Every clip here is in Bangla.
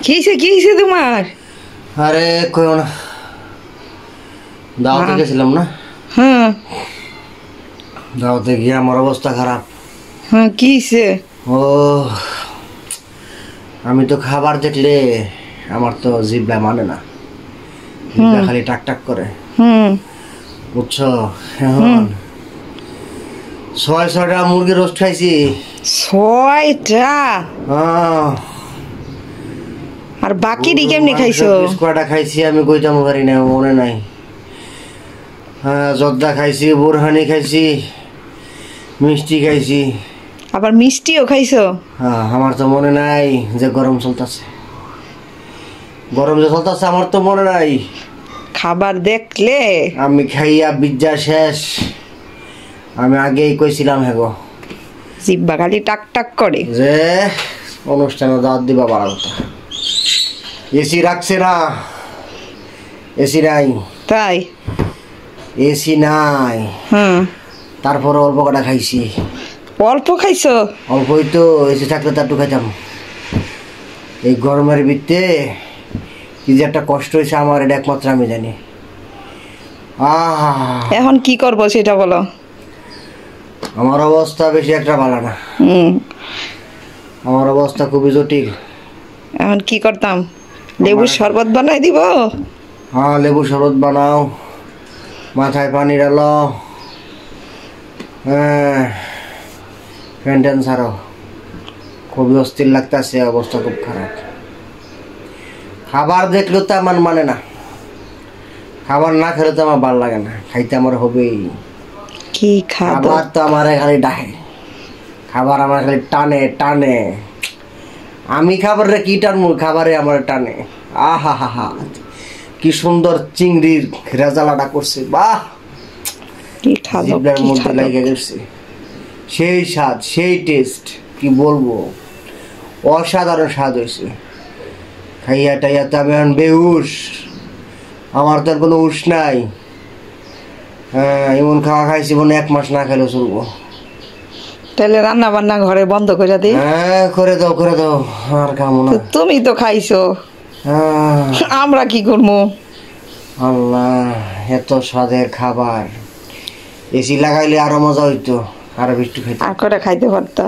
কি তোমার? আরে কইও না, দাওয়াতে গেছিলাম না। হ্যাঁ, দাওয়াতে গিয়ে আমার অবস্থা খারাপ। হ্যাঁ, কি হয়েছে? ও আমি তো খাবার দেখলে আমার তো জিভটা মানে না, জিভটা খালি টাক টাক করে। বুঝছো? এখন 6-6টা মুরগি রোস্ট খাইছি। 6টা? আর বাকি কেমনি খাইছো? কয়টা খাইছি আমি কইতাম পারি না, মনে নাই। হ্যাঁ, জর্দা খাইছি, বোরহানি খাইছি, মিষ্টি খাইছি। আবার মিষ্টিও খাইছো? হ্যাঁ, আমার তো মনে নাই যে গরম চলতেছে। গরম যে চলতেছে আমার তো মনে নাই। খাবার দেখলে আমি খাইয়া বিজ্জা শেষ। আমি আগেই কইছিলাম হেগো, জিব্বা খালি টাক টাক করে যে অনুষ্ঠানে দাওয়াত দিবা বাড়া কথা। এসি রাখছে না, এসি নাই। তাই? এসি নাই। তারপর অল্প কটা খাইছি। অল্প খাইছো? অল্পই তো, এসি থাকলে তো একটু খাইতাম। এই গরমের ভিতরে কি যে একটা কষ্ট হয়েছে আমার, এটা একমাত্র আমি জানি। এখন কি করবো সেটা বলো। আমার অবস্থা বেশি একটা ভালো না। আমার অবস্থা খুবই জটিল। এখন কি করতাম? লেবুর শরবত বানাই দিব? হ্যাঁ, লেবুর শরবত বানাও, মাথায় পানি ডালো, হ্যাঁ, ফ্যান ট্যান ছাড়ো। খুবই অস্থির লাগতেছে, অবস্থা খুব খারাপ। খাবার দেখলেও তো আমার মানে না, খাবার না খেলে তো আমার ভালো লাগে না, খাইতে আমার হবেই। কি খাবার তো আমার খালি ডাহে, খাবার আমার খালি টানে টানে। আমি খাবারে কি টানবো, খাবারে আমার টানে। আহা হা হা, কি সুন্দর চিংড়ির রেজালাটা করছে, বাহ! জিভটার মধ্যে লেগে গেছে। সেই স্বাদ, সেই টেস্ট, কি বলবো, অসাধারণ স্বাদ হয়েছে। খাইয়া টাইয়া তো আমি এখন বেহুশ, আমার তো আর কোনো হুশ নাই। হ্যাঁ, এমন খাওয়া খাইছি মনে 1 মাস না খেলেও চলবো। তাহলে রান্না বান্না ঘরে বন্ধ করে দিই? হ্যাঁ, করে দাও করে দাও, আর খাবো না। তুমি তো খাইছো, আমরা কি করবো? আল্লাহ, এত স্বাদের খাবার, এসি লাগাইলে আরো মজা হইতো, আরো বেশি খাইতে, আর করে খাইতে পারতা।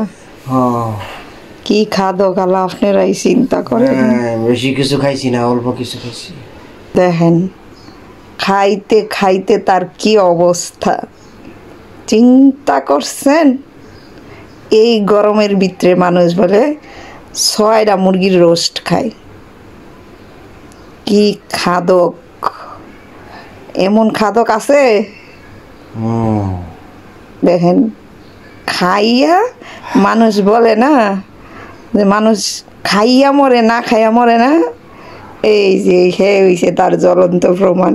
কি খাদো কালা আপনারাই চিন্তা করে। বেশি কিছু খাইছি না, অল্প কিছু খাইছি। দেখেন, খাইতে খাইতে তার কি অবস্থা, চিন্তা করছেন? এই গরমের ভিতরে মানুষ বলে 6টা মুরগির রোস্ট খায়। কি খাদক, এমন খাদক আছে? দেখেন, খাইয়া মানুষ বলে না যে মানুষ খাইয়া মরে, না খাইয়া মরে না। এই যে হয়ে হইছে তার জ্বলন্ত প্রমাণ।